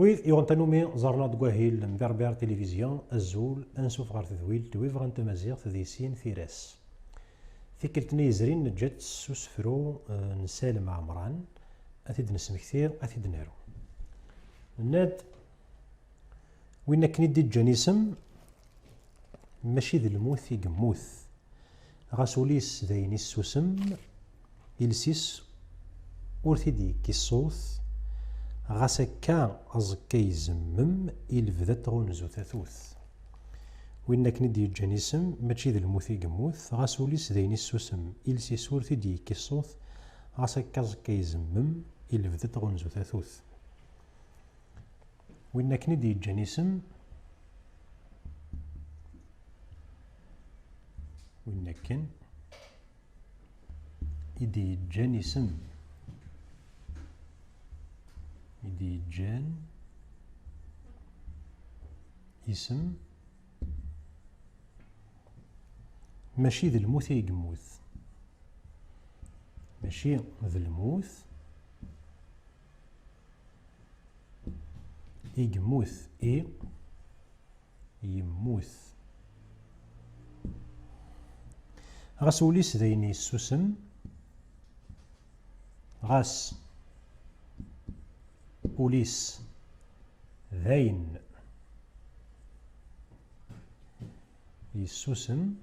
ويث يغنتنومي زرنا دقواهيل مبربر تلفزيون الزول انسوف غار تذويل تويف غنت مزيغ تذيسين ثيراس ثيكلتني زرين نجات سوسفرو نسالم عمران اثيد نسمكثير اثيد نيرو ناد وين كني دي جانيسم ماشي ذي الموت يقموث غاسوليس ذاين السوسم يلسيس ورثيدي كيصوث غاسكا أزكا يزمم إلفذات غونزو تاثوث وين كني دي جانيسم ماشي ذي الموت يقموث غاسوليس ذاين السوسم يلسيس ورثيدي كيصوث غاسكا أزكا يزمم إلفذات غونزو تاثوث وين كني دي جانيسم وين كن إدي جانيسم إدي جان اسم ماشي ذي الموت يقموث ماشي ذي الموت يقموث يموث غاس وليس ذاين السوسم غاس وليس ذاين السوسم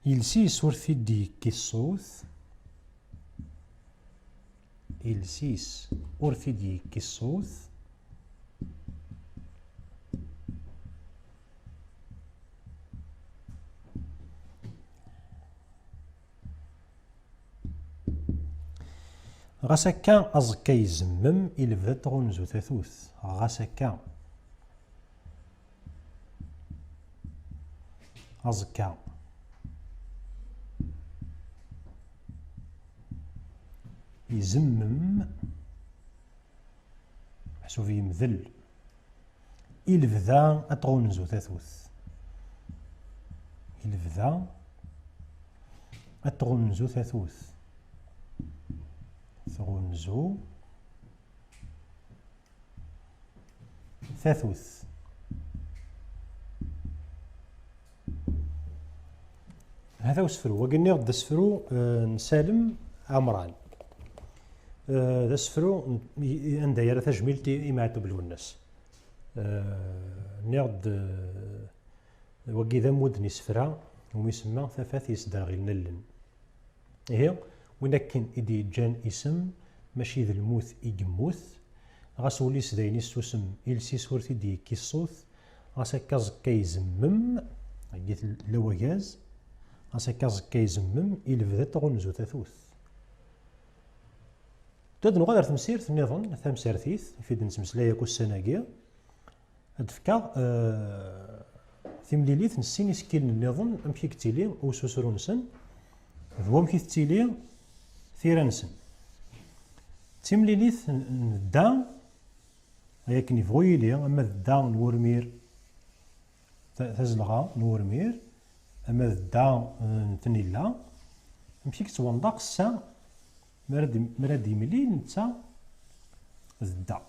يلسيس ورثيدي كيصوث يلسيس ورثيدي كيصوث غاسكا أزكا يزمم إلفذات غونزو تاثوث غاسكا أزكا يزمم محسوب يمذل إلفذا أتغونزو تاثوث إلفذا أتغونزو تاثوث ثغونزو ثاثوث هذا وسفرو وقلنا غدا سفرو نسالم عمران ذا سفرو عند يرى تجميلتي إماتو بالونس نغد وقي ذا مودني سفرا وميسمى ثفاث يسداغي لنلن هي ولكن إدي جان اسم ماشي ذي الموت يقموث غاس وليس ذاين السوسم إلسيس ورثيدي كيصوث غاس هكا زكا يزمم قيت لواكاز غاس هكا زكا يزمم إلفذات غونزو تاثوث تادنو غادر تمسيرت النظام تمسيرتيث يفيد نتمسلايا كو السناكيا هادفكا تيمليليث نسيني سكيل النظام أمشي كتيلي وسوسرو نسن ذو أمشي تيلي ثيرانسن تيمليليث دا لكن يفويلي اما دا نورمير تزلغا نورمير اما دا نتنيلا مشيك توندق السا مراد يملي نتا دا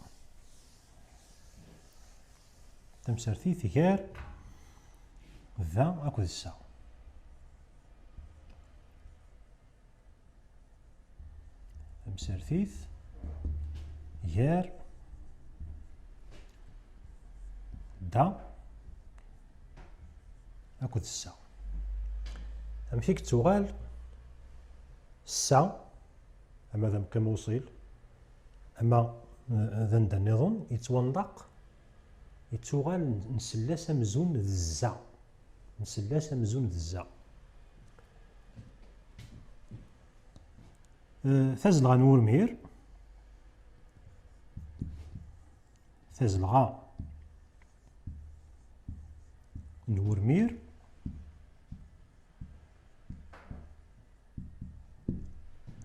تمسرتي ثيار ذا اكو السا مسرثيث يار دا اكو السا امشيك توغال السا اما ذا كما وصيل اما ذا ندا النظام يتوندق يتوغال نسلاس مزون الزا نسلاس مزون الزا ثازلغا نورمير ثازلغا نورمير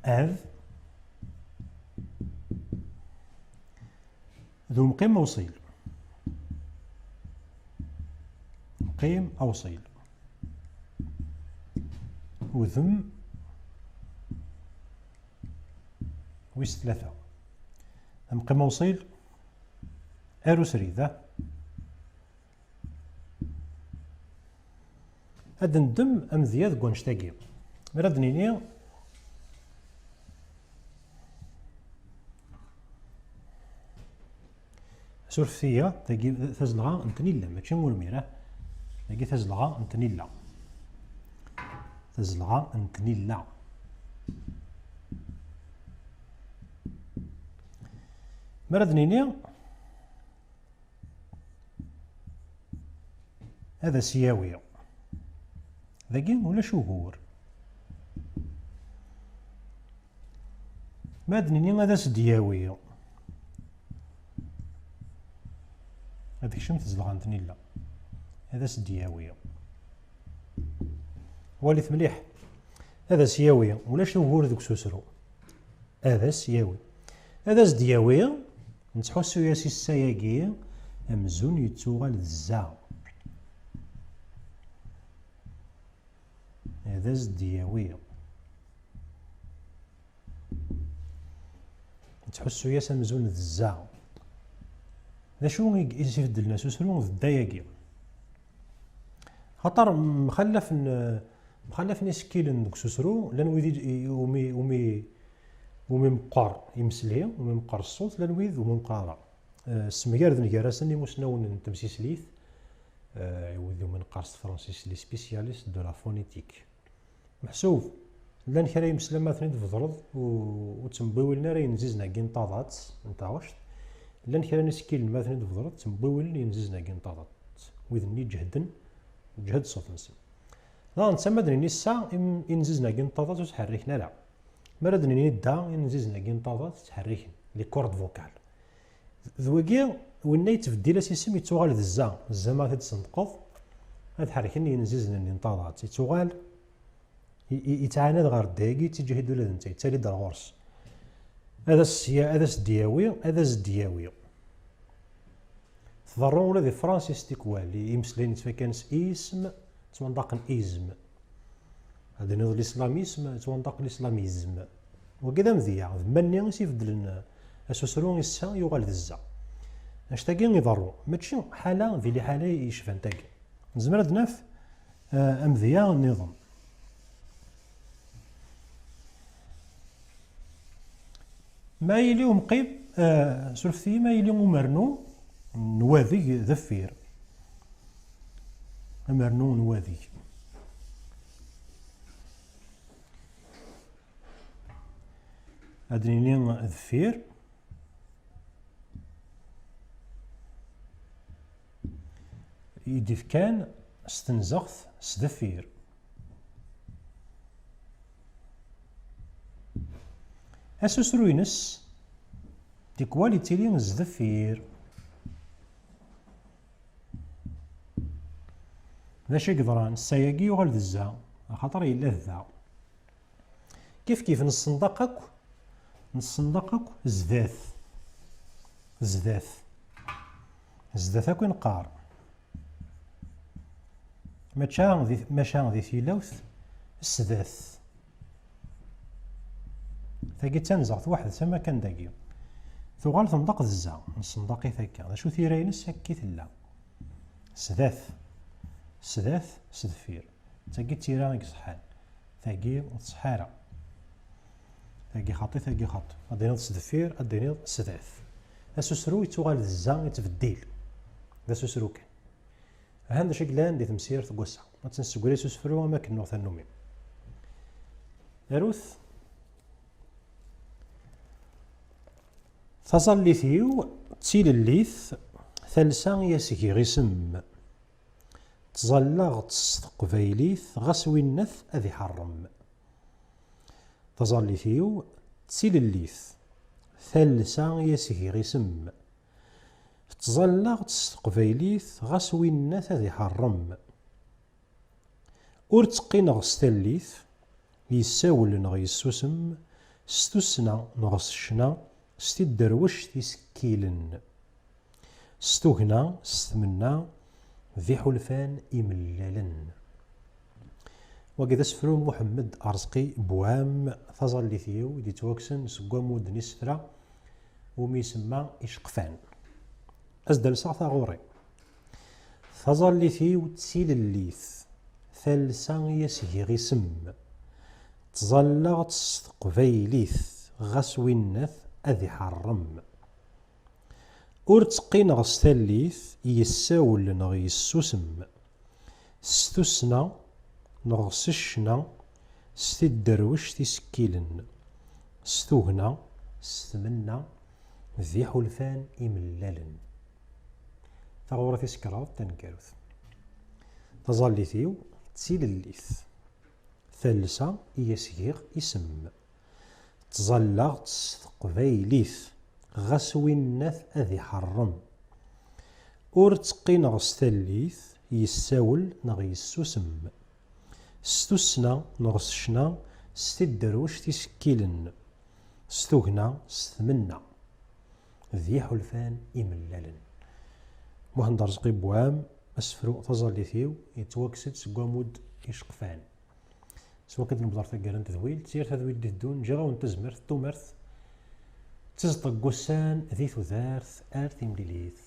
أذ ذو مقيم أوصيل مقيم أوصيل وذم ويس 3 نقيم وصيل ارو سريدة هاد ندم أمذياد كونشتاكي مراد نيني سورفية تاكي تازلغا نتنيلا ماشي مورميرة تاكي تازلغا نتنيلا تازلغا نتنيلا مراد نيني هذا سياوي ذاكي ولا شهور مراد نيني هذا سدياوي هذيك شمت تزلغا نتنيلا هذا سدياوي واليث مليح هذا سياوي ولا شهور ذوك سوسرو هذا سياوي هذا زدياوي نتحسو ياسي الساياكي أمزون يتوغال الزا هذا زدياوي نتحسو ياس أمزون الزا ذا شو يسيفد لنا سوسرو في الداياكي خاطر مخلف نسكيل دوك سوسرو لان ويدي ومي مقار يمسلي ومي مقار الصوت لان ويد ومي مقارا السميار نكاراسني مسنون تمسيسليث وذو من قارس فرانسيس لي سبيسياليست دو لا فونيتيك محسوب لان كرا يمسلا مثلا تفضرض وتنبويلنا راه ينززنا كينطاضات نتاوشت لان كرا نسكيل مثلا تفضرض تنبويل ينززنا كينطاضات وذني جهدن جهد صوت نسي لا نتسمى دريني الساعة ينززنا كينطاضات وتحركنا لا مراد نيني دا ينززنا كينطاضات تحركن لي كورد فوكال ذوكي وين يتفدي لا سيسم يتوغال الزا ما تتصنقض هاد حركن ينززنا كينطاضات يتوغال يتعاند غير داكي تيجهدو لا انت تالي دا الغرس هذا الدياوي هذا الدياوي تضرون ولا دي فرانسيس تيكوال اللي يمسلين تفكانس اسم تمنطق إيزم هذا نظام الإسلاميسم تمنطق الإسلاميزم وكذا مذيع مني يسيفدلن أسوسرون السا يغال الزا أشتاقي يضرو ماشي حالة ذي لي حالة يشفان تاكي نزمر دناف أمذيع النظام ما يليهم قيب سلفتي ما يليهم مرنو نواذي ذفير أمرنو نواذي أدريني ذفير يديف كان استنزغث سدفير أسوسروينس تيكواليتي لي زدفير ذا شي قدران الساياكي يغال الزا خاطر يلا الذا كيف نصندقك زداث اكو نقار ماشا ذي ثيلاوث السداث ثاقي تنزغت واحد سما كان داكي ثوغال تنطق الزا نصندقي ثاكا ذا شو ثيراينس هكي ثلا سداث سدفير تاقي تيران صحان ثاقي وتصحارة ثاقي خاطي ثاقي خاطي أدينيض سدفير أدينيض سداث أسوسرو يتوغال الزا يتفديل ذا سوسرو كان هذا شكلان دي تمسير تقوسع ما تنسقولي سوسفرو ما كنو ثنومي أروث تظليثيو تسيل الليث ثلسان ياسكي غيسم تظلغ تستقبيليث غسوينث أذي حرم تظليثيو تسيل الليث ثلسان ياسكي غيسم تظلغ تستقبيليث غسوينث أذي حرم ور تقين غستليث يساول نغيسوسم ستوسنا نغسشنا ستي الدروش تيسكيلن ستوهنا ستمنا ذي حلفان إملالن وكذا سفرو محمد أرزقي بوام ثازاليثيو دي توكسن سكوامود نسفرا وميسمى إشقفان أزدل صاغ غوري ثازاليثيو تسيل الليث ثالثا يسهي سم تظلغ تستقبيليث غاس وينث أذي حرم ور تقين غس ثالث يساول نغ يسوسم ستوسنا نغ سشنا ستي الدروش تسكيلن ستوهنا ستمنا ذي حلفان إملالن ثغورة تسكراض تنكروث تظليثيو تسيل الليث ثالثا يسهيغ اسم تظلغ تستقبيليث غاس وينث أذي حرم ور تقين غس ثالث يساول نغ يسوسم ستوسنا نغ سشنا ستي الدروش تسكيلن ستوهنا ستمنا ذي حلفان إملالن مهند رزقي بوام أسفرو تظليثيو يتوكسد سكوامود إشقفان سوا كنت نبضر تقرن تذويل تسير تذويل دون جغا ونتزمرت تومرت تزطق قسان ذي ثوثارث آرث مليليث